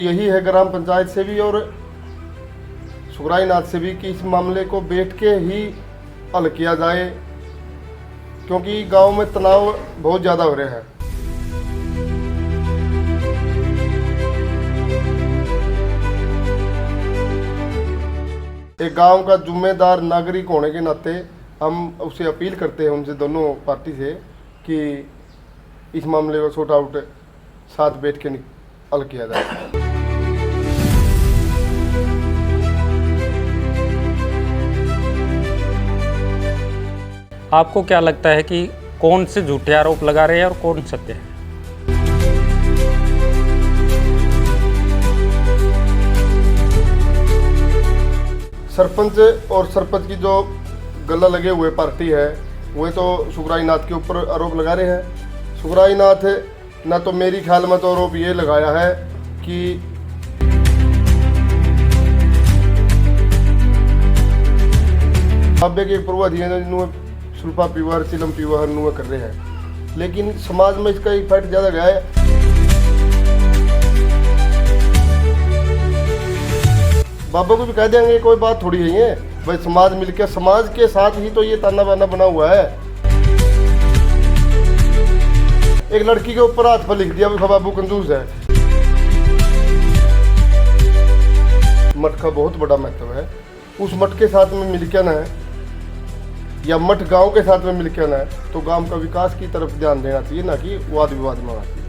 यही है ग्राम पंचायत से भी और सुगराई नाथ से भी कि इस मामले को बैठ के ही हल किया जाए, क्योंकि गांव में तनाव बहुत ज़्यादा हो रहा है। एक गांव का जिम्मेदार नागरिक होने के नाते हम उसे अपील करते हैं, उनसे, दोनों पार्टी से, कि इस मामले को सॉर्ट आउट साथ बैठ के हल किया जाए। आपको क्या लगता है कि कौन से झूठे आरोप लगा रहे हैं और कौन सत्य है? सरपंच और सरपंच की जो गला लगे हुए पार्टी है वो तो सुगराई नाथ के ऊपर आरोप लगा रहे हैं। सुगराई नाथ ना तो मेरी ख्याल में तो आरोप ये लगाया है कि बाबे के पूर्वाधिकारी सुल्फा पीवर चिलम पीवर नुआ कर रहे हैं, लेकिन समाज में इसका इफेक्ट ज़्यादा गया है। बाबा को भी कह देंगे, कोई बात थोड़ी है ये भाई, समाज मिलकर, समाज के साथ ही तो ये ताना बाना बना हुआ है। एक लड़की के ऊपर हाथ पर लिख दिया बाबू कंजूस है। मठ का बहुत बड़ा महत्व है, उस मठ के साथ में मिलकर ना है या मठ गांव के साथ में मिलकर ना है तो गांव का विकास की तरफ ध्यान देना चाहिए, ना कि वाद विवाद में।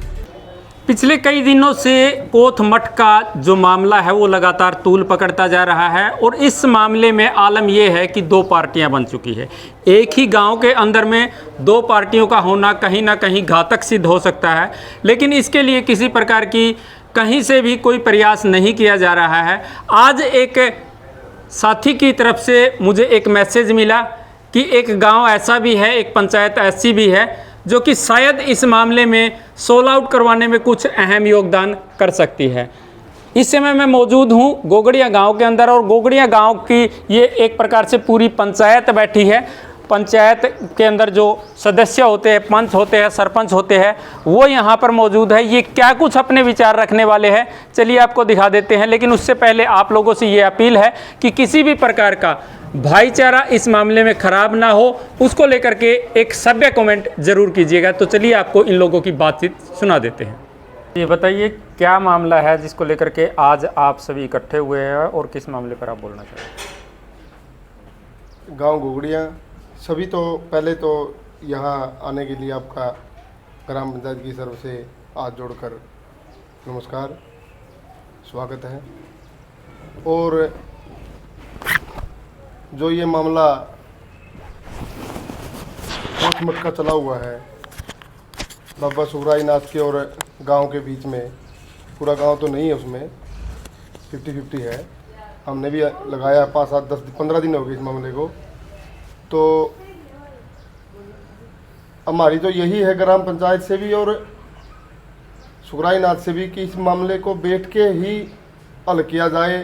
पिछले कई दिनों से कोथ मठ का जो मामला है वो लगातार तूल पकड़ता जा रहा है और इस मामले में आलम यह है कि दो पार्टियां बन चुकी है। एक ही गांव के अंदर में दो पार्टियों का होना कहीं ना कहीं घातक सिद्ध हो सकता है, लेकिन इसके लिए किसी प्रकार की कहीं से भी कोई प्रयास नहीं किया जा रहा है। आज एक साथी की तरफ से मुझे एक मैसेज मिला कि एक गांव ऐसा भी है, एक पंचायत ऐसी भी है जो कि शायद इस मामले में सोल आउट करवाने में कुछ अहम योगदान कर सकती है। इस समय मैं मौजूद हूं गोगड़िया गांव के अंदर और गोगड़िया गांव की ये एक प्रकार से पूरी पंचायत बैठी है। पंचायत के अंदर जो सदस्य होते हैं, पंच होते हैं, सरपंच होते हैं, वो यहाँ पर मौजूद है। ये क्या कुछ अपने विचार रखने वाले हैं, चलिए आपको दिखा देते हैं। लेकिन उससे पहले आप लोगों से ये अपील है कि किसी भी प्रकार का भाईचारा इस मामले में खराब ना हो, उसको लेकर के एक सभ्य कमेंट जरूर कीजिएगा। तो चलिए आपको इन लोगों की बातचीत सुना देते हैं। ये बताइए क्या मामला है जिसको लेकर के आज आप सभी इकट्ठे हुए हैं और किस मामले पर आप बोलना चाहते हैं? गांव गोगड़िया सभी, तो पहले तो यहाँ आने के लिए आपका ग्राम पंचायत की तरफ से हाथ जोड़कर नमस्कार, स्वागत है। और जो ये मामला कोथ मठ का चला हुआ है बाबा सुगराई नाथ के और गांव के बीच में, पूरा गांव तो नहीं है, उसमें 50-50 है। हमने भी लगाया 5, 7, 10, 15 दिन हो गए इस मामले को। तो हमारी तो यही है ग्राम पंचायत से भी और सुगराई नाथ से भी कि इस मामले को बैठ के ही हल किया जाए,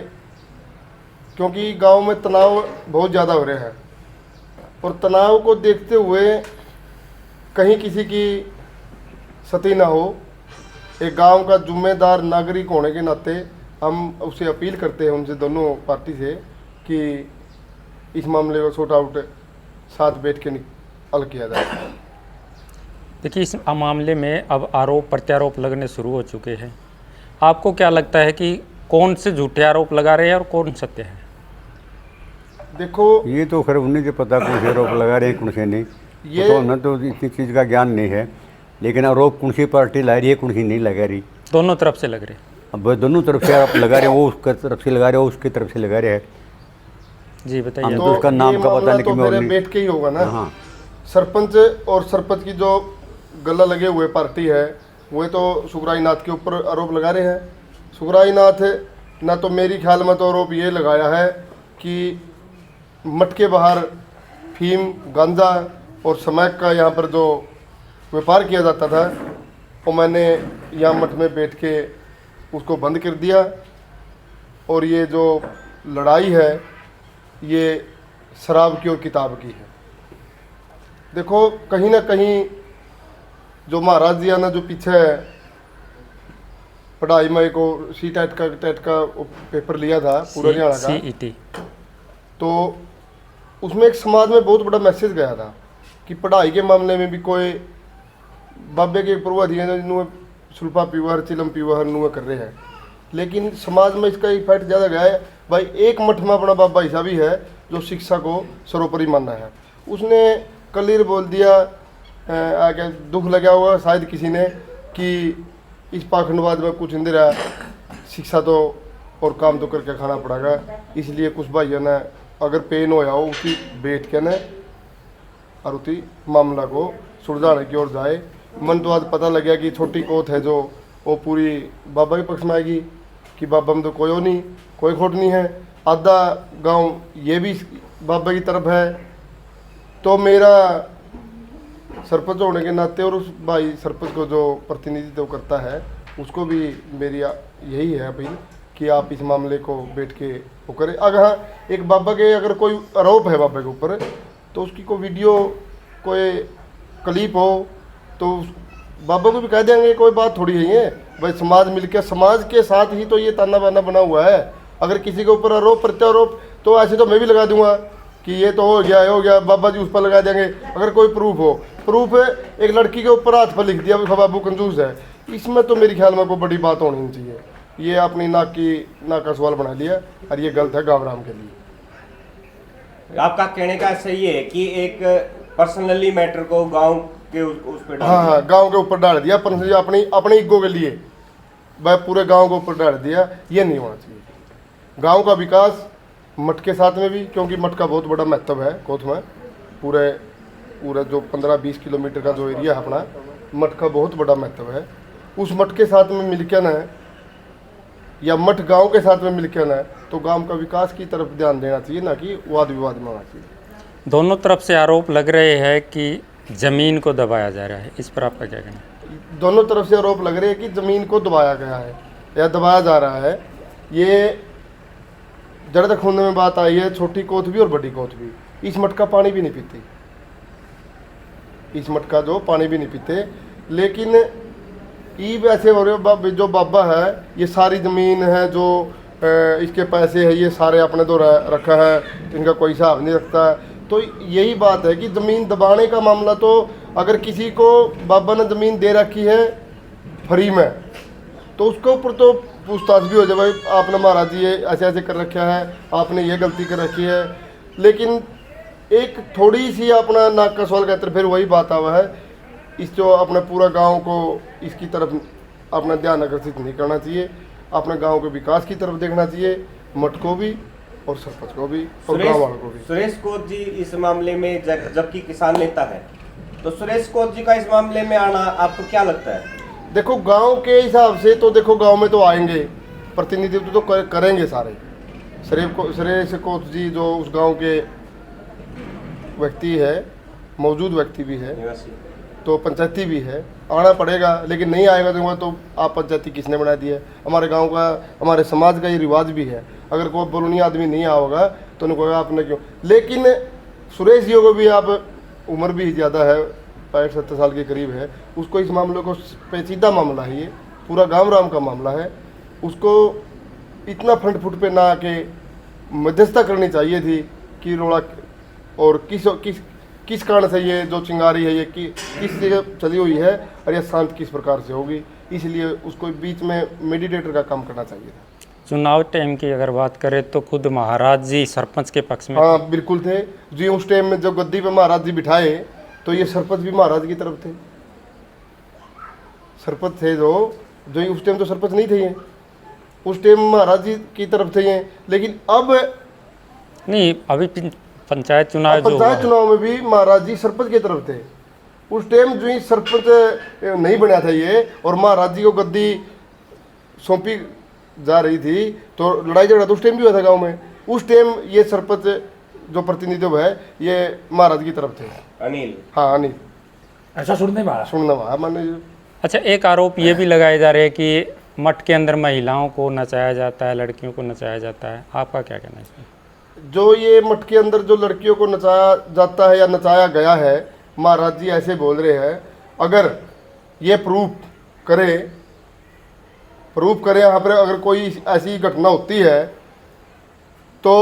क्योंकि गांव में तनाव बहुत ज़्यादा हो रहा है। और तनाव को देखते हुए कहीं किसी की क्षति ना हो, एक गांव का जिम्मेदार नागरिक होने के नाते हम उसे अपील करते हैं, उनसे, दोनों पार्टी से, कि इस मामले को सॉर्ट आउट साथ बैठ के हल किया जाए। देखिए, इस मामले में अब आरोप प्रत्यारोप लगने शुरू हो चुके हैं। आपको क्या लगता है कि कौन से झूठे आरोप लगा रहे हैं और कौन सत्य है? देखो, ये तो खैर उन्हें जो पता कौन से आरोप लगा रहे हैं कौन से नहीं, ये तो न तो इतनी चीज़ का ज्ञान नहीं है। लेकिन आरोप कौन सी पार्टी ला रही है, कौन सी नहीं लगा रही, दोनों तरफ से लग रहे हैं। अब दोनों तरफ से आप लगा रहे हैं, वो उसकी तरफ से लगा रहे हो, उसकी तरफ से लगा रहे हैं। जी बताइए। तो उसका नाम का पता नहीं कि मेरे बैठ के ही होगा ना। हाँ, सरपंच और सरपंच की जो गला लगे हुए पार्टी है वो तो सुगराई नाथ के ऊपर आरोप लगा रहे हैं। सुगराई नाथ ना तो मेरी ख्याल में तो आरोप ये लगाया है कि मठ के बाहर फीम, गांजा और स्मैक का यहाँ पर जो व्यापार किया जाता था, वो मैंने यहाँ मठ में बैठ के उसको बंद कर दिया। और ये जो लड़ाई है ये शराब की और किताब की है। देखो, कहीं ना कहीं जो महाराज जी आना जो पीछे है पढ़ाई में को सी टेट का पेपर लिया था पूरा हरियाणा का, CET। तो उसमें एक समाज में बहुत बड़ा मैसेज गया था कि पढ़ाई के मामले में भी कोई बाबे के पूर्वज हैं जिन्होंने सुल्फा पीवा हर चिलम पीवा हर नुआ कर रहे हैं, लेकिन समाज में इसका इफेक्ट ज़्यादा गया है। भाई एक मठ में अपना बाबा ऐसा भी है जो शिक्षा को सर्वोपरि मानना है, उसने कलीर बोल दिया, आगे दुख लगा हुआ शायद किसी ने कि इस पाखंडवाद में कुछ नहीं रहा, शिक्षा तो और काम तो करके खाना पड़ेगा, इसलिए कुछ भाइयों ने अगर पेन होया हो उसी बैठ के न और उसी मामला को सुलझाने की ओर जाए। मन तो आज पता लग गया कि छोटी कोत है जो वो पूरी बाबा के पक्ष में आएगी कि बाबा में तो कोई हो नहीं, कोई खोट नहीं है, आधा गांव ये भी बाबा की तरफ है। तो मेरा सरपंच होने के नाते और उस भाई सरपंच को जो प्रतिनिधित्व करता है उसको भी मेरी यही है अपील कि आप इस मामले को बैठ के वो करें। अगर हाँ एक बाबा के अगर कोई आरोप है बाबा के ऊपर तो उसकी कोई वीडियो कोई क्लिप हो तो बाबा को भी कह देंगे, कोई बात थोड़ी है भाई, समाज मिलकर समाज के साथ ही तो ये ताना बाना बना हुआ है। अगर किसी के ऊपर आरोप प्रत्यारोप तो ऐसे तो मैं भी लगा दूंगा कि ये तो हो गया, बाबा जी उस पर लगा देंगे। अगर कोई प्रूफ है एक लड़की के ऊपर हाथ पर लिख दिया बाबू कंजूस है, इसमें तो मेरे ख्याल में कोई बड़ी बात होनी नहीं चाहिए। ये अपनी नाक का सवाल बना लिया और ये गलत है गाँव के लिए। आपका कहने का सही है कि एक पर्सनली मैटर को गांव के उस पे डाल हाँ गांव के ऊपर डाल दिया, पर्सनली अपने ईगो के लिए वह पूरे गांव के ऊपर डाल दिया, ये नहीं होना चाहिए। गांव का विकास मठ के साथ में भी, क्योंकि मठ का बहुत बड़ा महत्व है कोथ में, पूरा जो 15-20 किलोमीटर का जो एरिया है अपना, मठ का बहुत बड़ा महत्व है। उस मठ के साथ में मिलकर न या मठ गांव के साथ में मिलकर न तो गांव का विकास की तरफ ध्यान देना चाहिए, ना कि वाद विवाद में होना चाहिए। दोनों तरफ से आरोप लग रहे हैं कि ज़मीन को दबाया जा रहा है, इस पर आपका क्या कहना है? दोनों तरफ से आरोप लग रहे हैं कि ज़मीन को दबाया गया है या दबाया जा रहा है। ये जड़ तक होने में बात आई है, छोटी कोत भी और बड़ी कोत भी इस मठ का पानी भी नहीं पीती, इस मठ का जो पानी भी नहीं पीते। लेकिन ईब ऐसे हो रहे जो बाबा है ये सारी ज़मीन है जो इसके पैसे है ये सारे अपने तो रखा है, इनका कोई हिसाब नहीं रखता है। तो यही बात है कि ज़मीन दबाने का मामला, तो अगर किसी को बाबा ने ज़मीन दे रखी है फ्री में तो उसके ऊपर तो पूछताछ भी हो जाए, भाई आपने महाराज जी ये ऐसे ऐसे कर रखा है, आपने ये गलती कर रखी है। लेकिन एक थोड़ी सी अपना नाक का सवाल कहते फिर वही बात आवा है, इस जो अपने पूरा गांव को इसकी तरफ अपना ध्यान आकर्षित नहीं करना चाहिए, अपने गांव के विकास की तरफ देखना चाहिए, मठ को भी और सरपंच को भी और गांव वालों को भी। सुरेश कोत जी इस मामले में जबकि किसान नेता है, तो सुरेश कोत जी का इस मामले में आना आपको क्या लगता है? देखो गांव के हिसाब से तो देखो गांव में तो आएंगे, प्रतिनिधित्व तो करेंगे सारे। सुरेश कोत जी जो उस गांव के व्यक्ति है, मौजूद व्यक्ति भी है, तो पंचायती भी है, आना पड़ेगा। लेकिन नहीं आएगा तो आप पंचायती किसने बना दी है? हमारे गांव का, हमारे समाज का ये रिवाज भी है, अगर कोई बरूनी आदमी नहीं आओगा तो उनको कहेगा आपने क्यों। लेकिन सुरेश जी को भी आप उम्र भी ज़्यादा है, 65-70 साल के करीब है, उसको इस मामले को पेचीदा मामला है, ये पूरा गाँव राम का मामला है, उसको इतना फंड फुट पे ना आके मध्यस्थता करनी चाहिए थी कि रोड़ा और किस कारण से ये जो चिंगारी है ये किस जगह चली हुई है और ये शांत किस प्रकार से होगी, इसलिए उसको बीच में मेडिटेटर का काम करना चाहिए था। चुनाव टाइम की अगर बात करें तो खुद महाराज जी सरपंच के पक्ष में, हाँ बिल्कुल थे जी। उस टाइम में जब गद्दी पे महाराज जी बिठाए तो ये सरपंच भी महाराज की तरफ थे, सरपंच थे जो उस टाइम तो सरपंच नहीं थे ये, उस टाइम महाराज जी की तरफ थे ये। लेकिन अब नहीं, अभी पंचायत चुनाव में भी महाराज जी सरपंच की तरफ थे। उस टाइम जो ही सरपंच नहीं बना था ये और महाराज जी को गद्दी सौंपी जा रही थी तो लड़ाई झगड़ा तो उस टाइम भी हुआ था गांव में। उस टाइम ये सरपंच जो प्रतिनिधित्व है ये महाराज की तरफ थे, अनिल। हाँ अनिल, ऐसा सुनने में मैंने। अच्छा, एक आरोप ये भी लगाए जा रहे हैं कि मठ के अंदर महिलाओं को नचाया जाता है, लड़कियों को नचाया जाता है, आपका क्या कहना है इसमें? जो ये मठ के अंदर जो लड़कियों को नचाया जाता है या नचाया गया है, महाराज जी ऐसे बोल रहे हैं, अगर ये प्रूफ प्रूफ करें यहाँ पर। अगर कोई ऐसी घटना होती है तो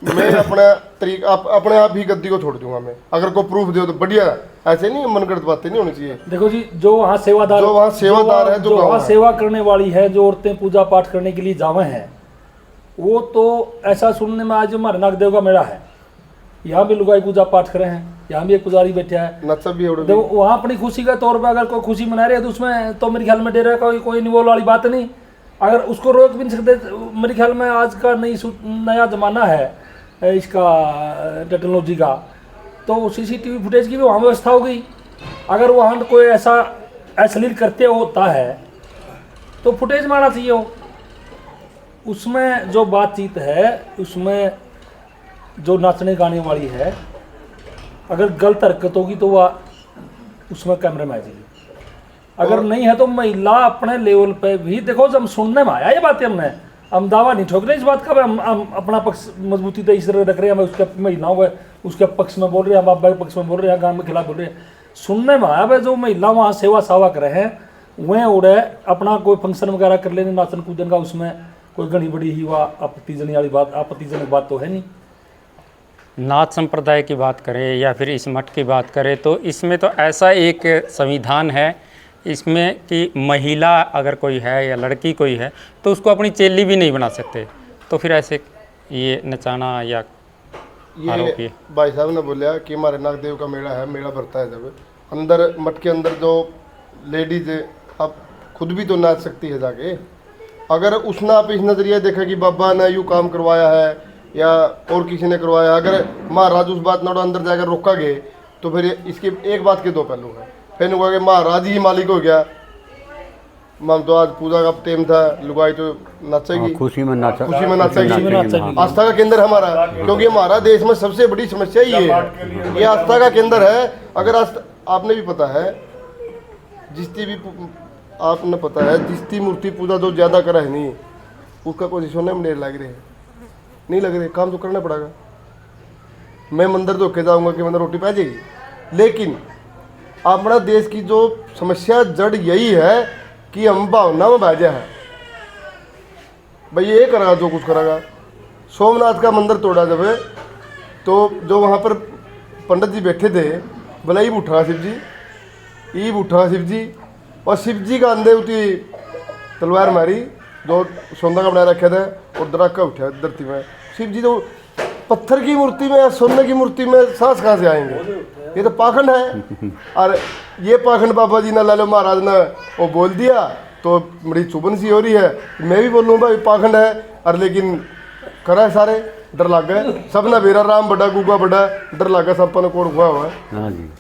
मैं अपने आप ही गद्दी को छोड़ दूंगा। मैं अगर कोई प्रूफ दे तो बढ़िया, ऐसे नहीं मनगढ़ंत बातें नहीं होनी चाहिए। देखो जी, जो वहाँ सेवादार है, जो वहाँ सेवा करने वाली है, जो औरतें पूजा पाठ करने के लिए जावे हैं, वो तो ऐसा सुनने में आज हमारे नागदेव का मेला है, यहाँ भी लुगाई पूजा पाठ करे हैं, यहाँ भी एक पुजारी बैठा है, नचा भी देखो वहाँ अपनी खुशी के तौर पर अगर कोई खुशी मना रहे हैं तो उसमें तो मेरे ख्याल में डेरा कोई नहीं बोलने वाली बात नहीं। अगर उसको रोक भी नहीं सकते। मेरे ख्याल में आज का नया ज़माना है इसका टेक्नोलॉजी का, तो सीसीटीवी फुटेज की भी वहाँ व्यवस्था हो गई। अगर वहाँ कोई ऐसा अश्लील करते होता है तो फुटेज मारना चाहिए हो। उसमें जो बातचीत है, उसमें जो नाचने गाने वाली है, अगर गलत हरकत होगी तो वह उसमें कैमरे में आ जाएगी। अगर नहीं है तो महिला अपने लेवल पे भी देखो, जब हम सुनने में आया ये बातें, हम दावा नहीं ठोक रहे इस बात का, हम अपना पक्ष मजबूती तो इस तरह रख रहे हैं, हम उसके महिलाओं के उसके पक्ष में बोल रहे हैं, हम बाबा के पक्ष में बोल रहे हैं, गांव के खिलाफ बोल रहे हैं। सुनने में आया भाई जो महिला वहाँ सेवा सावा कर रहे हैं, वह उड़े अपना कोई फंक्शन वगैरह कर लेने नाचन कूदन का, उसमें कोई घनी बड़ी ही वह आपत्तिजनक बात तो है नहीं। नाथ संप्रदाय की बात करें या फिर इस मठ की बात करें तो इसमें तो ऐसा एक संविधान है इसमें कि महिला अगर कोई है या लड़की कोई है तो उसको अपनी चेली भी नहीं बना सकते। तो फिर ऐसे ये नचाना या आरोप ये भाई साहब ने बोला कि हमारे नागदेव का मेला है, मेला भरता है जब अंदर मठ के अंदर जो लेडीज अब खुद भी तो नाच सकती है जाके। अगर उसने आप इस नज़रिया देखा कि बाबा ने यूँ काम करवाया है या और किसी ने करवाया, अगर महाराज उस बात नोड़ा अंदर जाकर रोका गए तो फिर इसके एक बात के दो पहलू हैं। फिर कहा कि महाराज ही मालिक हो गया, माम तो आज पूजा का टाइम था, लुगाई तो नाचेगी, खुशी में नाचेगी। आस्था का केंद्र हमारा, क्योंकि हमारा देश में सबसे बड़ी समस्या ये है, ये आस्था का केंद्र है। अगर आपने भी पता है जिसकी भी आपने पता है जिसकी मूर्ति पूजा जो ज़्यादा करा है नहीं, उसका कोई सोने में लग रहे नहीं लग रहे, काम तो करना पड़ेगा। मैं मंदिर धोखे जाऊँगा कि मंदिर रोटी पा जाएगी, लेकिन अपना देश की जो समस्या जड़ यही है कि हम भावना में भाजा है। भाई ये करेगा जो कुछ करेगा। सोमनाथ का मंदिर तोड़ा जब तो जो वहाँ पर पंडित जी बैठे थे, बोला ईब उठा शिव जी, ईब उठा शिव जी, और शिव जी का अंधे उठी तलवार मारी जो सोना का बना रखे थे और दराका उठा धरती में। शिव जी तो पत्थर की मूर्ति में या सोने की मूर्ति में सांस कहाँ से आएंगे? ये तो पाखंड है। और ये पाखंड बाबा जी ने लालो महाराज ने वो बोल दिया तो बड़ी चुभन सी हो रही है। मैं भी बोलूँ भाई पाखंड है, और लेकिन करा सारे डर लग गए सब ना, बेरा राम बड़ा गुगा बड़ा डर लग गया सब ने कोड़ हुआ है। हाँ जी,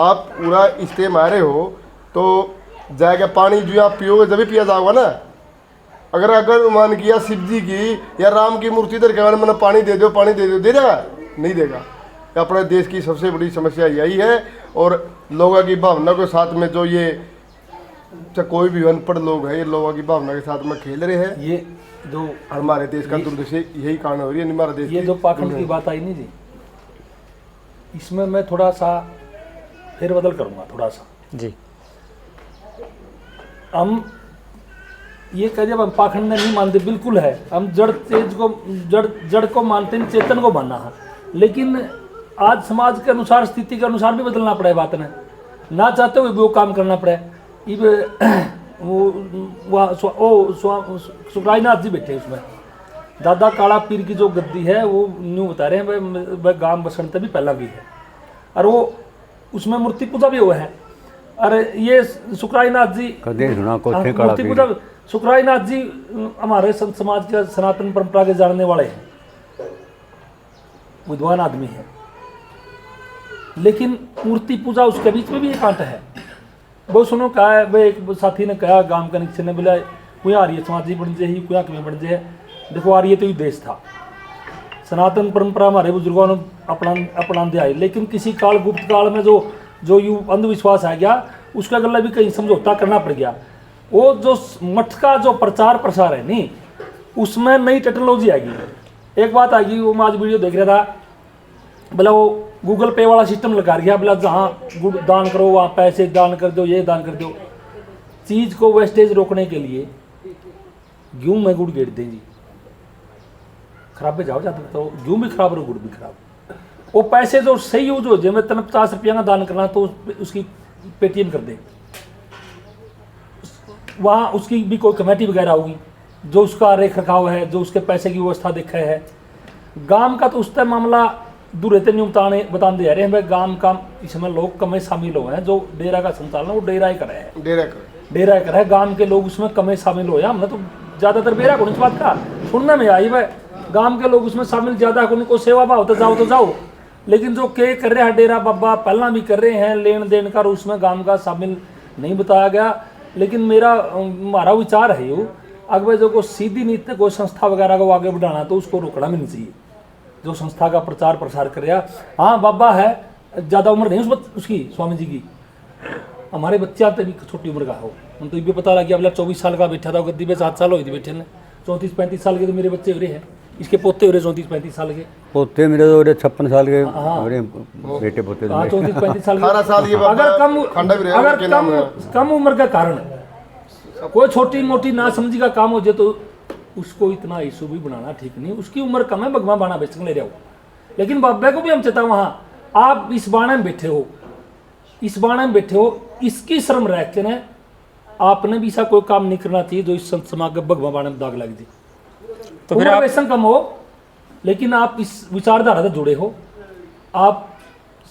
आप पूरा इस्ते मारे हो तो जाएगा पानी जो आप पियोगे जब भी पिया जाओगा ना। अगर मान किया शिव जी की या राम की मूर्ति इधर कहने मैंने पानी दे दो, पानी दे दो, दे देगा? नहीं देगा। अपने देश की सबसे बड़ी समस्या यही है, और लोगों की भावना के साथ में जो ये चाहे कोई भी अनपढ़ लोग हैं, ये लोगों की भावना के साथ में खेल रहे हैं। ये जो हमारे देश का दुर्दशा यही कारण हो रही है। हमारे देश ये जो पाखंड की बात आई नहीं जी, इसमें मैं थोड़ा सा फेरबदल करूँगा थोड़ा सा जी। हम ये कह जब हम पाखंड नहीं मानते, बिल्कुल है, हम जड़ को मानते हैं, चेतन को मानना है, लेकिन आज समाज के अनुसार स्थिति के अनुसार भी बदलना पड़े, बात ने ना चाहते हुए भी वो काम करना पड़े। सुखराईनाथ जी बैठे उसमें, दादा काला पीर की जो गद्दी है वो न्यू बता रहे हैं वह गांव बसंत भी पहला भी है, और वो उसमें मूर्ति पूजा भी हुआ है। अरे ये सुखराईनाथ जी मूर्ति पूजा, सुखराईनाथ जी हमारे संत समाज के सनातन परंपरा के जानने वाले हैं, विद्वान आदमी है, लेकिन मूर्ति पूजा उसके बीच में भी एक कांट है। बहुत सुनो कहा है, वह एक साथी ने कहा गांव के नीचे ने बोला कोई आर्य समाजी बन जाए, कोई क्यों बन जाए। देखो आर्य तो ही देश था, सनातन परंपरा हमारे बुजुर्गों ने अपना दिया, लेकिन किसी काल गुप्त काल में जो यू अंधविश्वास आ गया, उसका गला भी कहीं समझौता करना पड़ गया। वो जो मठ का जो प्रचार प्रसार है नहीं, उसमें नई टेक्नोलॉजी आएगी। एक बात आएगी, वो मैं आज वीडियो देख रहा था, बोला वो गूगल पे वाला सिस्टम लगा दिया, बोला जहाँ दान करो वहाँ पैसे दान कर दो, ये दान कर दो। चीज़ को वेस्टेज रोकने के लिए गेहूँ में गुड़ गेड़ दें जी, खराब पे जाओ जाते तो गेहूँ भी खराब और गुड़ भी खराब। वो पैसे जो सही यूज हो जाए, मैं तन 50 रुपया का दान करना तो उसकी पेटीएम कर दे, वहाँ उसकी भी कोई कमेटी वगैरह होगी जो उसका रेख रखाव है, जो उसके पैसे की व्यवस्था देखा है। गांव का तो उस टाइम मामला दूर रहते नहीं बता दे रहे हैं भाई, गांव का इसमें लोग कम शामिल हुए हैं, जो डेरा का संचालन वो डेरा ही करे है, डेरा ही करे है, गांव के लोग उसमें कम शामिल हो। हमने तो ज़्यादातर बेरा को इस बात का सुनने में आई भाई, गांव के लोग उसमें शामिल ज़्यादा को उनको सेवा भाव तो जाओ, लेकिन जो के कर रहे हैं डेरा बाबा पहला भी कर रहे हैं लेन देन का, उसमें गांव का शामिल नहीं बताया गया। लेकिन हमारा विचार है यो, अगर जो को सीधी नीति कोई संस्था वगैरह को आगे बढ़ाना तो उसको रोकना भी नहीं चाहिए, जो संस्था का प्रचार प्रसार कर रहा। हाँ बाबा है, ज़्यादा उम्र नहीं उसकी स्वामी जी की, हमारे बच्चा तो भी छोटी उम्र का हो, हम तो ये भी पता लग गया अगला 24 साल का बैठा था गद्दी पे, 7 साल हो गए बैठे ने, 34-35 साल के तो मेरे बच्चे हो रहे हैं, इसके पोते हो रहे 34-35 साल के, पोते मेरे तो 56 साल के हो रहे बेटे पोते। 34-35 साल के। 18 साल ये अगर कम उम्र का कारण कोई छोटी मोटी ना समझी का काम हो जाए तो उसको इतना इशू भी बनाना ठीक नहीं। उसकी उम्र कम है, भगवान बाणा बेच ले रहा हो, लेकिन बाबा को भी हम चाहता वहाँ आप इस बाणा में बैठे हो, इस बाणा में बैठे हो, इसकी शर्म रख के ना आपने भी ऐसा कोई काम नहीं करना चाहिए जो इस संत समाज भगवान बाणा में दाग लग जाए। तो फिर आप कम हो, लेकिन आप इस विचारधारा से जुड़े हो, आप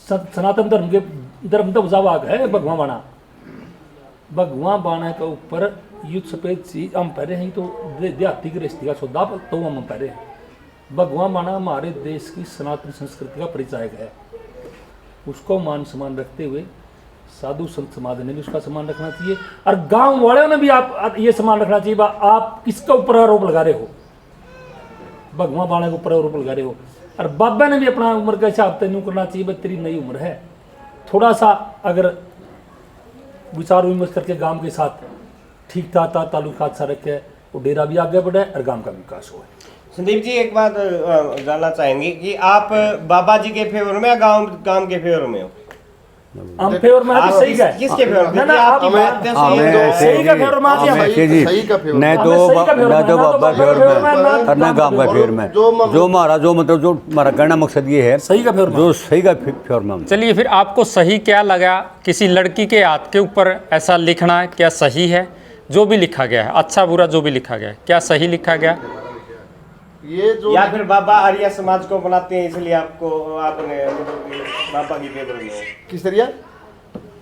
सनातन धर्म के धर्म तो जावाग है भगवान बाणा के ऊपर युद्ध सफेद चीज हम पहरे हैं तो देहाती की रिश्ते का सौदा तो हम पहरे हैं। भगवान बाणा हमारे देश की सनातन संस्कृति का परिचायक है, उसको मान सम्मान रखते हुए साधु संत समाज ने भी उसका सम्मान रखना चाहिए, और गांव वालों ने भी आप ये सम्मान रखना चाहिए। आप किसके ऊपर आरोप लगा रहे हो, भगवान बाणा के ऊपर आरोप लगा रहे हो, और बाबा ने भी अपना उम्र का हिसाब तय करना चाहिए। भाई तेरी नई उम्र है, थोड़ा सा अगर विचार विमर्श करके गांव के साथ ठीक ठाक ताल्लुकात सा रखे, वो डेरा भी आगे बढ़े और गांव का विकास हो। संदीप जी एक बात जानना चाहेंगे कि आप बाबा जी के फेवर में या गांव के फेवर में हो? हम फेवर में सही है, किसके फेवर में? ना आपकी बात सही का फेवर में आ गया, सही का फेवर नहीं तो बाबा फेवर में और ना गांव का फेवर में, जो हमारा जो मतलब जो हमारा कहना मकसद ये है सही का फेवर में, जो सही का फेवर में। चलिए फिर आपको सही क्या लगा, किसी लड़की के हाथ के ऊपर ऐसा लिखना क्या सही है? जो भी लिखा गया है, अच्छा बुरा जो भी लिखा गया है, क्या सही लिखा गया? ये जो या फिर बाबा आर्य समाज को बनाते हैं इसलिए आपने बाबा की फेवर में हो? किस तरिया?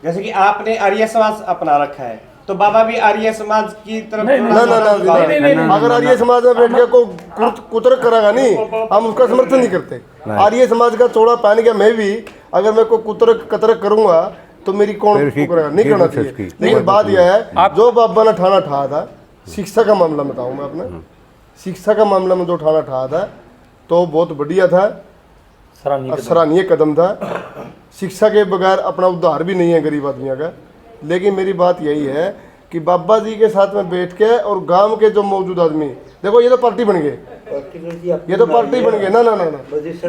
जैसे कि आपने आर्य समाज अपना रखा है तो बाबा भी आर्य समाज की तरफ ना, अगर आर्य समाज में बैठ के को कुतर करेगा नहीं, हम उसका समर्थन नहीं करते। आर्य समाज का चौड़ा पहन के मैं भी अगर मैं को कुतर कतर करूंगा तो मेरी कौन करेगा? नहीं करना चाहिए। लेकिन बात यह है जो बाबा ने ठाना ठा था, शिक्षा का मामला बताऊं मैं अपने, शिक्षा का मामला में जो ठाना ठा था तो बहुत बढ़िया था, सराहनीय कदम था। शिक्षा के बगैर अपना उद्धार भी नहीं है गरीब आदमियों का। लेकिन मेरी बात यही है कि बाबा जी के साथ में बैठ के और गांव के जो मौजूद आदमी, देखो ये तो पार्टी बन गए, ये तो पार्टी बन गए ना,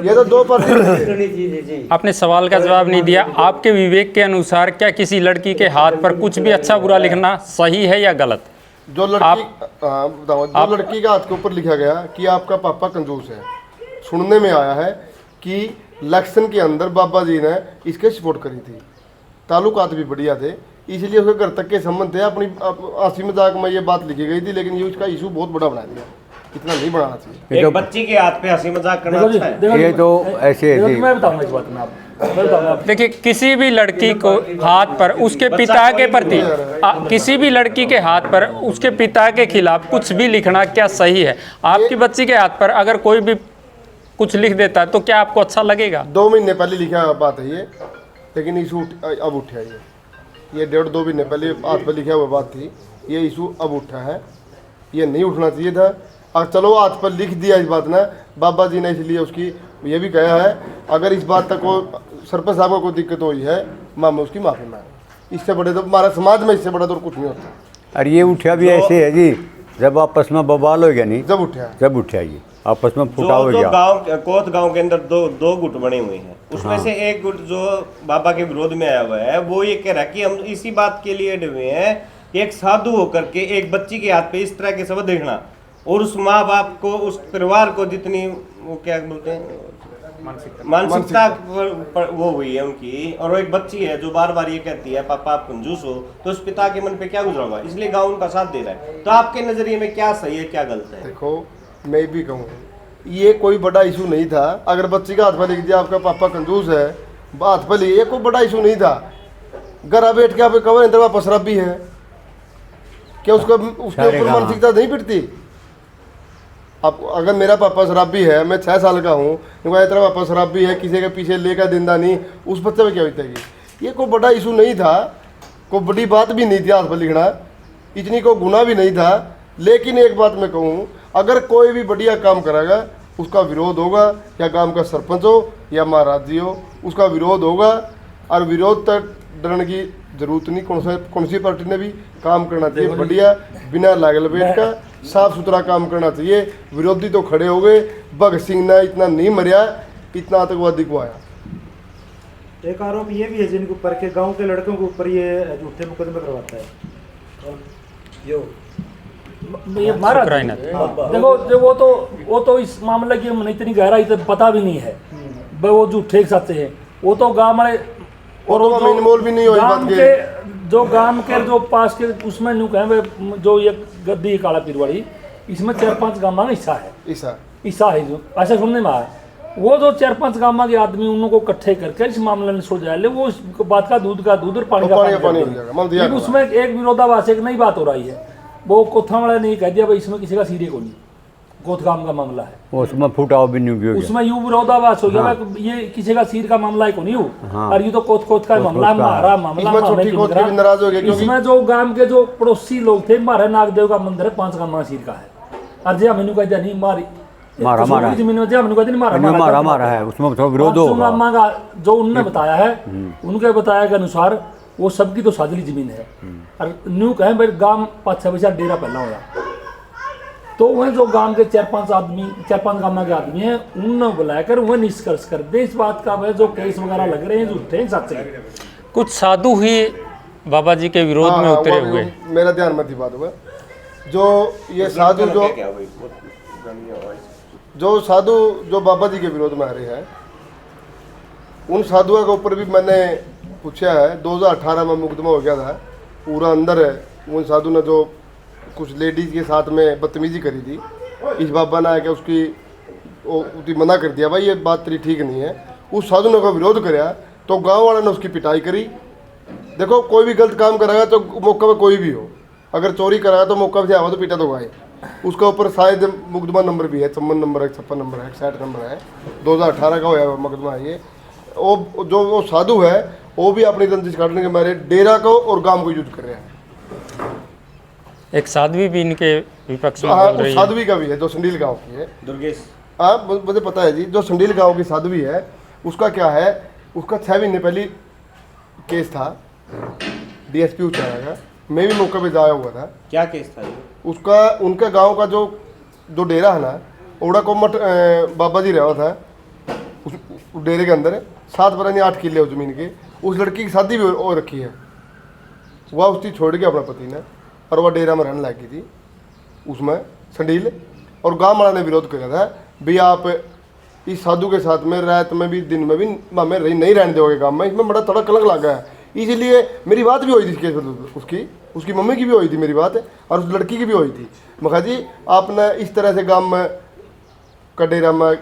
ये तो दो पार्टी बन गए। आपने सवाल का जवाब नहीं दिया। आपके विवेक के अनुसार क्या किसी लड़की के हाथ पर कुछ भी अच्छा बुरा लिखना सही है या गलत? जो लड़की बताओ, जो लड़की का हाथ के ऊपर लिखा गया कि आपका पापा कंजूस है, सुनने में आया है कि इलेक्शन के अंदर बाबा जी ने इसके सपोर्ट करी थी, ताल्लुकात भी बढ़िया थे, इसलिए उसके घर तक के संबंध थे। अपनी हंसी मजाक में ये बात लिखी गई थी, लेकिन ये उसका इशू बहुत बड़ा बना दिया, इतना नहीं बढ़ाना चाहिए। एक बच्ची के हाथ पे हंसी मजाक करना अच्छा है? ये तो ऐसे है। मैं बताऊंगा इस बात में आप देखिए, किसी भी लड़की को हाथ पर उसके पिता के प्रति, किसी भी लड़की के हाथ पर उसके पिता के खिलाफ कुछ भी लिखना क्या सही है? आपकी बच्ची के हाथ पर अगर कोई भी कुछ लिख देता है तो क्या आपको अच्छा लगेगा? 2 महीने पहले लिखा बात है ये, लेकिन इशू अब उठा है। ये 1.5-2 महीने पहले हाथ पर लिखा हुआ बात थी, ये इशू अब उठा है, ये नहीं उठना चाहिए था। और चलो हाथ पर लिख दिया इस बात ने, बाबा जी ने इसलिए उसकी ये भी कहा है अगर इस बात तक को सरपंच साहब को कोई दिक्कत हुई है मामा उसकी माफ़ी मांगे। इससे बड़े तो हमारा समाज में इससे बड़ा तो कुछ नहीं होता। और ये उठा भी ऐसे है जी, जब आपस में बवाल हो गया नहीं, जब उठा ये आपस में फुटा हो गया। कोत गांव के अंदर दो गुट बने हुए हैं, उसमें से एक गुट जो बाबा के विरोध में आया हुआ है वो ये कह रहा है कि हम इसी बात के लिए अड़े हुए हैं कि एक साधु होकर के एक बच्ची के हाथ पे इस तरह के शब्द देखना, और उस माँ बाप को, उस परिवार को जितनी वो क्या बोलते हैं मानसिकता वो हुई है उनकी, और वो एक बच्ची है जो बार बार ये कहती है पापा आप कंजूस हो, तो उस पिता के मन पे क्या गुजरा होगा, इसलिए गाँव उनका साथ दे रहा है। तो आपके नजरिए में क्या सही है क्या गलत है? देखो मैं भी कहूँ ये कोई बड़ा इशू नहीं था। अगर बच्ची का हाथ पर लिख दिया आपका पापा कंजूस है, हाथ पर लिए, कोई बड़ा इशू नहीं था। घर बैठ के आप कवर अंदर वापस शराबी है, क्या उसका उसके ऊपर मानसिकता नहीं पिटती? अब अगर मेरा पापा शराबी है, मैं 6 साल का हूँ, तेरा पापा शराबी है, किसी के पीछे लेकर दिंदा नहीं, उस बच्चे में क्या बीतेगी? ये कोई बड़ा इशू नहीं था, कोई बड़ी बात भी नहीं थी हाथ पर लिखना, इतनी कोई गुनाह भी नहीं था। लेकिन एक बात मैं कहूँ, अगर कोई भी बढ़िया काम करेगा उसका विरोध होगा, या गांव का सरपंच हो या महाराज जी हो, उसका विरोध होगा। और विरोध तक डरने की जरूरत नहीं, कौन सी पार्टी ने भी काम करना चाहिए बढ़िया, बिना लागल बैठ का साफ सुथरा काम करना चाहिए। विरोधी तो खड़े हो गए, भगत सिंह ने इतना नहीं मरिया, इतना आतंकवादी को आया। एक आरोप ये भी है जिनके ऊपर के गांव के लड़कों के ऊपर ये झूठे मुकदमे करवाता है ये महाराज। देखो जो वो तो इस मामले की हमें इतनी गहराई से पता भी नहीं है, वो झूठे सच्चे हैं, वो तो गाँव वाले और मोल भी नहीं गांव के जो गांव के जो पास के उसमें न्यू कहें जो ये गद्दी काला पीर वाली, इसमें 4-5 गांव का हिस्सा है, हिस्सा है जो ऐसा सुनने में आया। वो जो 4-5 गांव के आदमी उनको इकट्ठे करके इस मामले में सुलझा ले, वो इस बात का दूध और पानी का पानी। उसमें एक विरोधाभास एक नई बात हो रही है, वो कोथा वाले ने कह दिया भाई इसमें किसी का सीधे को नहीं, कोतगाम का मामला है, उसमें फुटाव भी नहीं हुआ, उसमें यूं विरोधाभास हो गया। हाँ। ये किसी का सिर का मामला है को नहीं हो। हाँ। और ये तो कोत का मामला, हमारा मामला। इसमें जो गांव के जो पड़ोसी लोग थे, मारे नागदेव का मंदिर है 5 गांव सिर का है, और जे मैंने कह दिया नहीं मारी मारा जमीन में, मैंने कह दिया मारा है, उसमें विरोध होगा। जो उनने बताया है, उनके बताया के अनुसार वो सबकी तो साझली जमीन है, और न्यू कहें भाई गांव 5-6 बजे डेरा पहला होगा, तो वह जो गांव के 4-5 गांव के आदमी हैं उन्होंने बुलाकर वह निष्कर्ष कर दे इस बात का, वह जो केस वगैरह लग रहे हैं झूठे हैं सच्चे हैं। कुछ साधु ही बाबा जी के विरोध में उतरे हुए, मेरा ध्यान में बात हुआ जो ये साधु जो बाबा जी के विरोध में आ रहे हैं, उन साधुओं के ऊपर भी मैंने पूछा है। 2018 में मुकदमा हो गया था पूरा अंदर है। उन साधु ने जो कुछ लेडीज के साथ में बदतमीजी करी थी, इस बाबा ने आके उसकी मना कर दिया, भाई ये बात तेरी ठीक नहीं है। उस साधु ने का विरोध कराया तो गांव वालों ने उसकी पिटाई करी। देखो कोई भी गलत काम करेगा तो मौका पे कोई भी हो, अगर चोरी कराया तो मौका पे आवा तो पिटा तो गाए। उसका ऊपर शायद मुकदमा नंबर भी है, 54 नंबर है, 56 नंबर है, 61 नंबर है, 2018 का होया मुकदमा है ये। वो जो वो साधु है वो भी अपनी रंजिश काटने के मारे डेरा को और गांव को यूज कर रहे हैं। एक साध्वी भी इनके विपक्ष में बोल रही है। साध्वी का भी है जो संडील गांव की है, दुर्गेश। हाँ मुझे पता है जी, जो संडील गांव की साध्वी है उसका क्या है, उसका 6 महीने पहले केस था डीएसपी उचारा का, मैं भी मौके पे जाया हुआ था। क्या केस था ये? उसका उनके गांव का जो डेरा है ना, ओड़ा कोमट बाबा जी रहा था उस डेरे के अंदर, 7 पता नहीं 8 किले हो जमीन के। उस लड़की की शादी भी हो रखी है, वह उसकी छोड़ के अपना पति ने, और वह डेरा में रहने लगी थी उसमें संडील। और गांव वाला ने विरोध किया था भी आप इस साधु के साथ में रात में भी दिन में भी हमें नहीं रहने दोगे गांव में, इसमें बड़ा थोड़ा कलंक लगा है। इसीलिए मेरी बात भी हुई थी इसके उसकी मम्मी की भी हुई थी मेरी बात, और उस लड़की की भी हुई थी। मैं जी आपने इस तरह से गांव में का डेरा में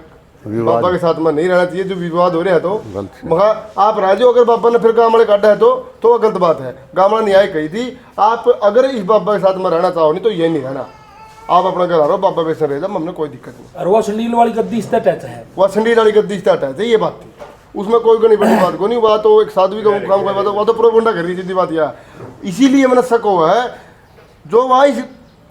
बाबा के साथ में नहीं रहना चाहिए, जो विवाद हो रहा है तो मगर आप राजी हो, अगर बाबा ने फिर गाँव वाले काटा है तो गलत बात है। गाँव वाला न्याय कही थी, आप अगर इस बाबा के साथ में रहना चाहो नहीं तो ये नहीं रहना, आप अपना घर आ रहो, बाबा वैसे रह जाओ, हमने कोई दिक्कत नहीं। और वह संडील वाली गद्दी इस अटैच है, वह संडील वाली गद्दी इस अटैच है, ये बात थी। उसमें कोई बड़ी बात को नहीं, वह तो एक साधवी का काम कर, वह तो प्रोपोगंडा कर रही थी बात यह। इसीलिए मैंने शक हुआ है जो वहाँ इस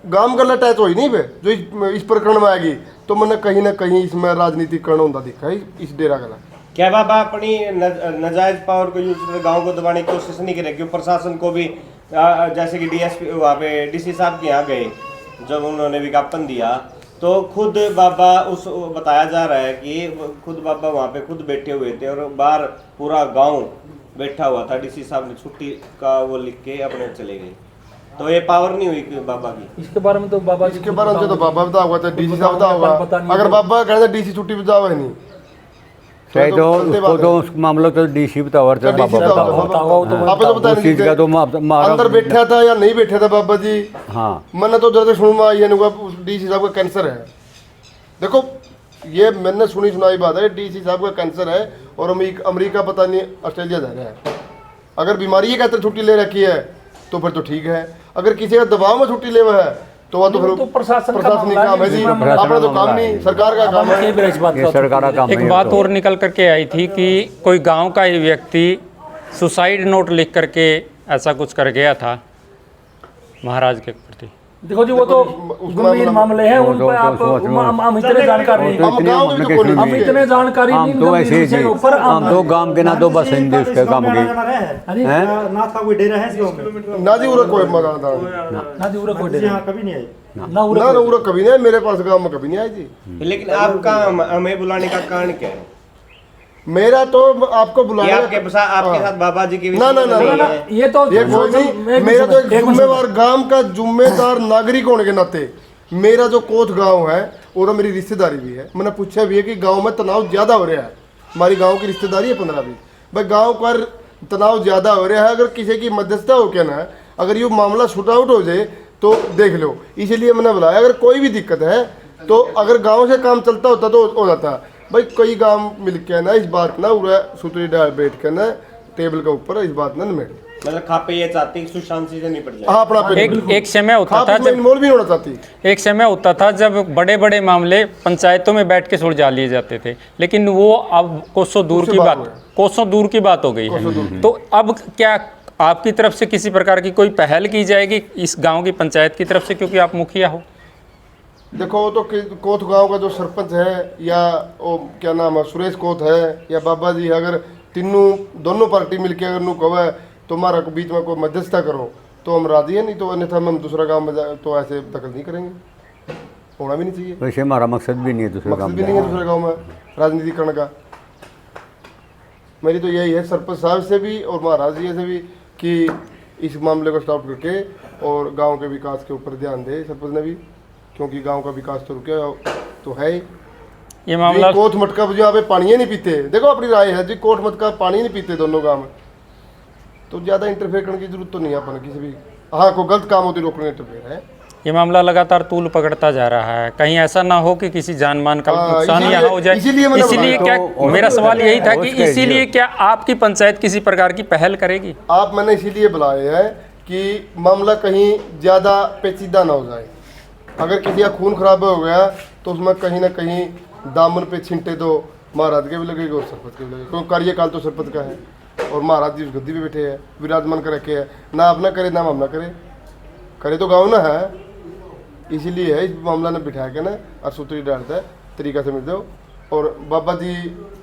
गांव गल अटैच हुई नहीं पे जो इस प्रकरण में आएगी, तो मैंने कहीं ना कहीं इसमें राजनीतिक कर्ण होता दिखा है इस डेरा गला। क्या बाबा अपनी नजायज पावर को यूज कर गाँव को दबाने की कोशिश नहीं करेगी? प्रशासन को भी जैसे कि डीएसपी वहाँ पे डीसी साहब के यहाँ गए, जब उन्होंने विज्ञापन दिया तो खुद बाबा बताया जा रहा है कि खुद बाबा वहाँ पे खुद बैठे हुए थे और बाहर पूरा गांव बैठा हुआ था। डीसी साहब ने छुट्टी का वो लिख के अपने चले गए। तो ये पावर नहीं हुई कि बाबा की। इसके बारे में तो बाबा जी इसके बारे में तो बाबा बता हुआ था, डीसी साहब बता होगा। पता नहीं अगर तो- बाबा कहते डीसी छुट्टी बता हुआ नहीं चाहे तो उसको तो उस मामला तो डीसी बताओ और डीसी बाबा साहब बताओ। होता होगा वो तो आप तो बता उस चीज का तो हमारा अंदर बैठा था या नहीं बैठा था बाबा जी, हाँ मैंने तो जरा सुन में आई है डीसी साहब का कैंसर है। देखो ये मैंने सुनी सुनाई बात है, डीसी साहब का कैंसर है और अमेरिका पता नहीं ऑस्ट्रेलिया जा रहा है। अगर बीमारी के कहते छुट्टी ले रखी है तो फिर तो ठीक है, अगर किसी का दबाव में छुट्टी ले हुआ है तो वह तो फिर तो प्रशासन का प्रशासनिक मामला काम है है, जी, इसमें अपना तो काम नहीं, सरकार का काम है। ये सरकार का काम एक है। बात और निकल करके आई थी कि कोई गांव का ही व्यक्ति सुसाइड नोट लिख करके ऐसा कुछ कर गया था महाराज के प्रति। देखो जी वो तो गंभीर मामले हैं, उन पर आप हम इतने जानकारी नहीं, हम गाँव के भी तो कोई हम इतने जानकारी हम नहीं तो ऐसे गंभीर जी विषय ऊपर हम तो गांव के ना तो बस हिंदी उसके काम की अरे हैं? नाथ का कोई डेरा है इस गाँव में? ना जी उरा कोई मकान था ना जी उरा कोई जी डेरा हाँ, कभी नहीं आई। ना उरा ना उरा कभी नहीं आया, मेरे पास गाँव में कभी नहीं आई जी। लेकिन आपका हमें बुलाने का कारण क्या है? मेरा तो आपको ये बुलाया आपके साथ बाबा जी की भी ना, ना, संबंध ना, नहीं ना, है। ये तो ये कोई नहीं, मेरा तो एक जिम्मेवार गांव का जिम्मेदार नागरिक होने के नाते मेरा जो कोथ गांव है और मेरी रिश्तेदारी भी है। मैंने पूछा भी है कि गांव में तनाव ज्यादा हो रहा है, हमारी गांव की रिश्तेदारी है 15-20 भाई, गांव पर तनाव ज्यादा हो रहा है। अगर किसी की मध्यस्थता हो क्या ना, अगर ये मामला शूट आउट हो जाए तो देख लो, इसीलिए मैंने बुलाया। अगर कोई भी दिक्कत है तो अगर गाँव से काम चलता होता तो हो जाता भाई। कई गांव मिलके ना इस बात ना उरा सुतरी डाल बैठ के ना टेबल के ऊपर इस बात ना निमेड़, मतलब खापे ये चाहते हैं कि सुख शांति से निपट जाए। हाँ अपना पेट एक समय होता था खाप में जब इन्वॉल्व नहीं होना चाहती। एक समय होता था जब बड़े बड़े मामले पंचायतों में बैठ के सुलझा लिए जाते थे, लेकिन वो अब कोसों दूर उससे की बात बात कोसों दूर की बात हो गई है। तो अब क्या आपकी तरफ से किसी प्रकार की कोई पहल की जाएगी इस गांव की पंचायत की तरफ से, क्योंकि आप मुखिया हो? देखो तो कोथ गांव का जो सरपंच है या वो क्या नाम है सुरेश कोथ है या बाबा जी, अगर दोनों पार्टी मिलके अगर नु कहे तो हमारा को बीच में कोई मध्यस्थता करो तो हम राजी है, नहीं तो अन्यथा हम दूसरा गांव में तो ऐसे दखल नहीं करेंगे, होना भी नहीं चाहिए। वैसे हमारा मकसद भी नहीं है दूसरे मकसद काम भी नहीं है दूसरे गाँव में राजनीति करने का। मेरी तो यही है सरपंच साहब से भी और महाराज जी से भी कि इस मामले को स्टॉप करके और गांव के विकास के ऊपर ध्यान दे सरपंच ने भी, क्योंकि गांव का विकास तो रुके तो है ही। ये मामला कोट मटका जो यहाँ पे पानी नहीं पीते, देखो अपनी राय है जी, कोट मटका पानी नहीं पीते दोनों गांव में, तो ज़्यादा इंटरफेयर करने की जरूरत तो नहीं है अपन किसी भी। हाँ कोई गलत काम होती रोकने इंटरफेयर है। ये मामला लगातार तूल पकड़ता जा रहा है, कहीं ऐसा ना हो कि किसी जान मान का हाँ, नुकसान इसीलिए- यहाँ हो जाए। इसीलिए मैंने इसीलिए बताया। क्या तो मेरा सवाल यही था कि उसके इसीलिए क्या आपकी पंचायत किसी प्रकार की पहल करेगी? आप मैंने इसीलिए बुलाए हैं कि मामला कहीं ज़्यादा पेचीदा ना हो जाए। अगर किसी का खून खराब हो गया तो उसमें कहीं ना कहीं दामन पे छिंटे तो महाराज के भी लगेगा और सरपंच के भी लगेगा, क्योंकि कार्यकाल तो सरपंच का है और महाराज जी उस गद्दी पे बैठे हैं, विराजमान कर रखे हैं। ना अपना करे ना हम ना करे तो गाँव ना है, इसीलिए है इस मामला ने बिठा के ना और सूत्री डालता है तरीका से मिल दो। और बाबा जी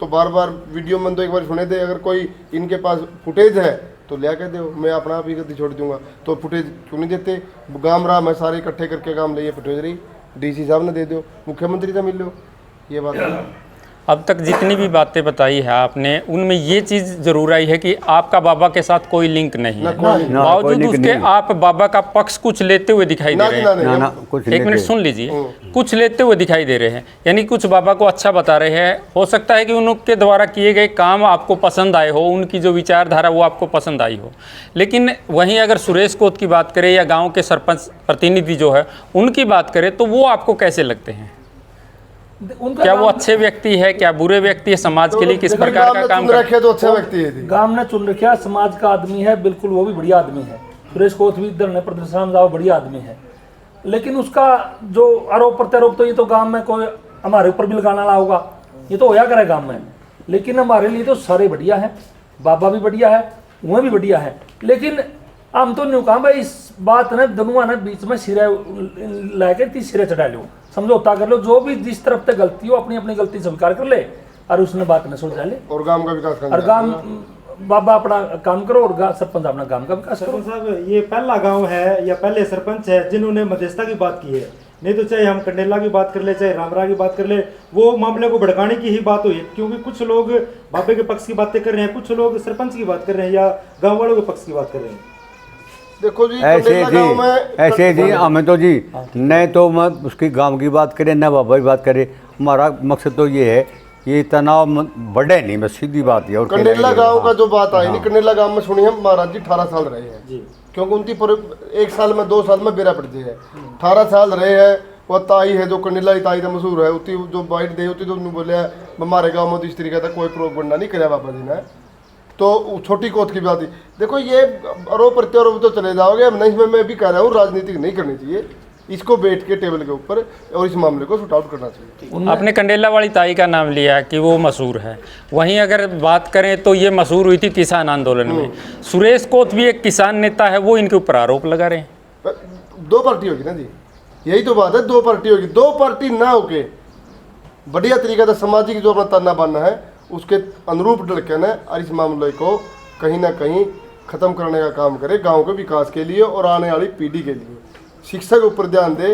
तो बार बार वीडियो में तो एक बार सुने थे, अगर कोई इनके पास फुटेज है तो लिया के दो, मैं अपना आप ही गद्दी छोड़ दूंगा। तो फुटेज क्यों नहीं देते? गाम रहा मैं सारे इकट्ठे करके काम लिए फुटेज रही, डीसी साहब ने दे दो, मुख्यमंत्री से मिल लो, ये बात है। अब तक जितनी भी बातें बताई है आपने, उनमें ये चीज़ जरूर आई है कि आपका बाबा के साथ कोई लिंक नहीं ना है, कोई लिंक। ना, कोई बावजूद लिंक उसके नहीं। आप बाबा का पक्ष कुछ लेते हुए दिखाई दे ना रहे जी, ना हैं। नहीं, ना कुछ एक मिनट लेके। सुन लीजिए, कुछ लेते हुए दिखाई दे रहे हैं, यानी कुछ बाबा को अच्छा बता रहे हैं। हो सकता है कि उनके द्वारा किए गए काम आपको पसंद आए हो, उनकी जो विचारधारा वो आपको पसंद आई हो, लेकिन वहीं अगर सुरेश कोत की बात करें या गांव के सरपंच प्रतिनिधि जो है उनकी बात करें तो वो आपको कैसे लगते हैं? उनका क्या वो काम- अच्छे व्यक्ति है, क्या बुरे व्यक्ति है, समाज के लिए किस लेकिन प्रकार गाँव का में काम चुन कर रखे तो अच्छा व्यक्ति है जी। गांव ने चुन रखा, समाज का आदमी है, बिल्कुल वो भी बढ़िया आदमी है। सुरेश कोथ भी इधर ने प्रदर्शन जाओ बढ़िया आदमी है, लेकिन उसका जो आरोप प्रत्यारोप तो ये तो गांव में कोई हमारे ऊपर भी लगाना ना होगा, ये तो होया करे गांव में। लेकिन हमारे लिए तो सारे बढ़िया है, बाबा भी बढ़िया है, वह भी बढ़िया है, लेकिन हम तो नहीं कहा भाई इस बात ने दोनों ने बीच में सिरे लाके 30 सिरे चढ़ा लो, समझौता कर लो, जो भी जिस तरफ से गलती हो अपनी अपनी गलती स्वीकार कर ले और उसने बात ने सुलझा ले और गांव का विकास और करना। गांव बाबा अपना काम करो और सरपंच अपना गांव का विकास करो। सरपंच साहब ये पहला गांव है या पहले सरपंच है जिन्होंने मध्यस्थता की बात की है, नहीं तो चाहे हम कंडेला की बात कर ले चाहे रामरा की बात कर ले, वो मामले को भड़काने की ही बात हुई है। क्योंकि कुछ लोग बाबे के पक्ष की बातें कर रहे हैं, कुछ लोग सरपंच की बात कर रहे हैं या गांव वालों के पक्ष की बात कर रहे हैं। देखो जी ऐसे कंडेला गांव जी में ऐसे जी हमें तो जी नहीं तो मैं उसकी गांव की बात करें न बाबा की बात करें, हमारा मकसद तो ये है ये तनाव बढ़े नहीं, बस सीधी बात है। और कंडेला गांव का जो बात आई हाँ। नहीं, कंडेला गांव में सुनिए महाराज जी 18 साल रहे हैं जी। क्योंकि उनकी एक साल में 2 साल में बेरा पड़ जाए है। 18 साल रहे हैं। वो ताई है जो कंडेला की ताई का मशहूर है, उतनी जो बाइट दे उतनी तो उन्होंने बोलिया हमारे गाँव में तो इस तरीके का कोई प्रोपगंडा नहीं कराया बाबा जी ने। तो छोटी कोत की बात ही देखो, ये आरोप प्रत्यारोप तो चले जाओगे, अब नहीं इसमें मैं भी कह रहा हूँ राजनीतिक नहीं करनी चाहिए, इसको बैठ के टेबल के ऊपर और इस मामले को शूट आउट करना चाहिए। आपने कंडेला वाली ताई का नाम लिया कि वो मशहूर है, वहीं अगर बात करें तो ये मशहूर हुई थी किसान आंदोलन में। सुरेश कोत भी एक किसान नेता है, वो इनके ऊपर आरोप लगा रहे हैं। 2 पार्टी होगी ना जी, यही तो बात है, 2 पार्टी होगी। 2 पार्टी ना होके बढ़िया तरीका से सामाजिक जो अपना ताना बाना है उसके अनुरूप डरके न और इस मामले को कहीं ना कहीं ख़त्म करने का काम करे गांव के विकास के लिए और आने वाली पीढ़ी के लिए। शिक्षा के ऊपर ध्यान दे,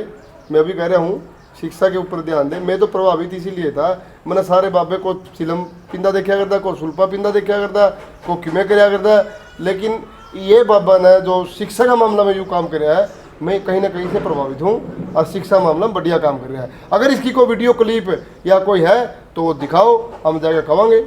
मैं भी कह रहा हूँ शिक्षा के ऊपर ध्यान दे। मैं तो प्रभावित इसीलिए था, मैंने सारे बाबे को फिल्म पिंदा देखा करता, को सुल्पा पिंदा देखा करता, को किमें कराया करता, लेकिन ये बाबा ने जो शिक्षा का मामला में यूँ काम कराया है, मैं कहीं ना कहीं से प्रभावित हूँ और शिक्षा मामला में बढ़िया काम कर रहा है। अगर इसकी कोई वीडियो क्लिप या कोई है तो वो दिखाओ, हम जाकर कहेंगे।